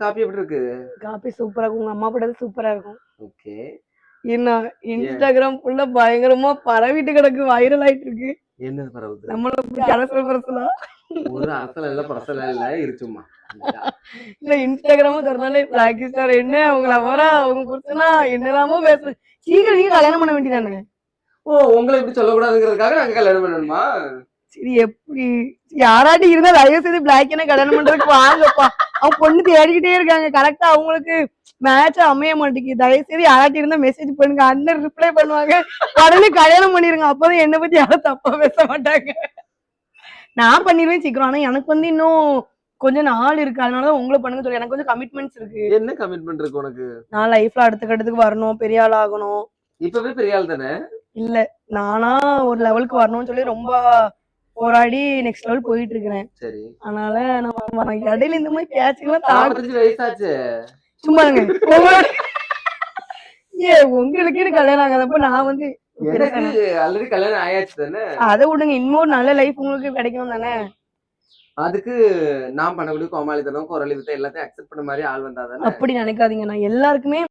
Copy எப்படி இருக்கு? Copy சூப்பரா இருக்கும். உங்க அம்மா போட்டது சூப்பரா இருக்கும். ஓகே. என்ன ஏன்? இன்ஸ்டாகிராம் ஃபுல்லா பயங்கரமா பரவிட்டு கிடக்கு, வைரல் ஆயிட்டு இருக்கு. என்னது பரவுது? நம்மள பத்தி அரசல் பரசலா. ஒரு அரசல் இல்ல, பரசல் இல்ல, இருச்சும்மா. இல்ல இன்ஸ்டாகிராம திறந்தாலே பிளாக் ஸ்டார் என்ன அவங்க லவரா அவங்க புருஷனா என்னலாமோ பேசு. சீக்கிரம் நீங்க கல்யாணம் பண்ண வேண்டியதானே? ஓ, உங்களை இப்படி சொல்லக்கூடாதுங்கிறதுக்காக நாங்க கல்யாணம் பண்ணணுமா? சரி எப்படி யாராட்டி இருந்தா தயவு செய்து பிளாக் என்ன கல்யாணம் பண்றதுக்கு வாங்கப்பா. அவங்க பொண்ணு தேடிக்கிட்டே இருக்காங்க. கரெக்டா அவங்களுக்கு மேட்சா அமைய மாட்டேங்குது. தயவு செய்து யாராட்டி இருந்தா மெசேஜ் பண்ணுங்க. அண்ணன் ரிப்ளை பண்ணுவாங்க. உடனே கல்யாணம் பண்ணிருங்க. அப்பதான் என்னை பத்தி யாரும் தப்பா பேச மாட்டாங்க. நான் பண்ணிடுவேன் சீக்கிரம். ஆனா எனக்கு வந்து இன்னும் கொஞ்சம் நாள் இருக்கு. அதனாலதான் உங்களை பண்ணுங்க சொல்லி எனக்கு கொஞ்சம் கமிட்மெண்ட்ஸ் இருக்கு. என்ன கமிட்மெண்ட் இருக்கு உனக்கு? நான் லைஃப்ல அடுத்த கட்டத்துக்கு வரணும், பெரிய ஆள் ஆகணும். இப்பவே பெரிய ஆள் தானே? இல்ல நானா ஒரு லெவலுக்கு வரணும்னு சொல்லி ரொம்ப போராடி நெக்ஸ்ட் லெவல் போயிட்டு இருக்கிறேன். சரி. அதனால நம்ம இடையில இந்த மாதிரி பேச்சுக்கெல்லாம் 45 வயசாச்சு. சும்மா உங்களுக்குன்னு கல்யாணம் ஆகாதப்ப நான் வந்து எனக்கு ஆல்ரெடி கல்யாணம் ஆயாச்சு தானே. அதை விடுங்க. இன்னொரு நல்ல லைஃப் உங்களுக்கு கிடைக்கும் தானே. அதுக்கு நான் பண்ணக்கூடிய கோமாளித்தனம், குரலி வித்தை எல்லாத்தையும் அக்செப்ட் பண்ண மாதிரி ஆள் வந்தா தானே. அப்படி நினைக்காதீங்க. நான் எல்லாருக்குமே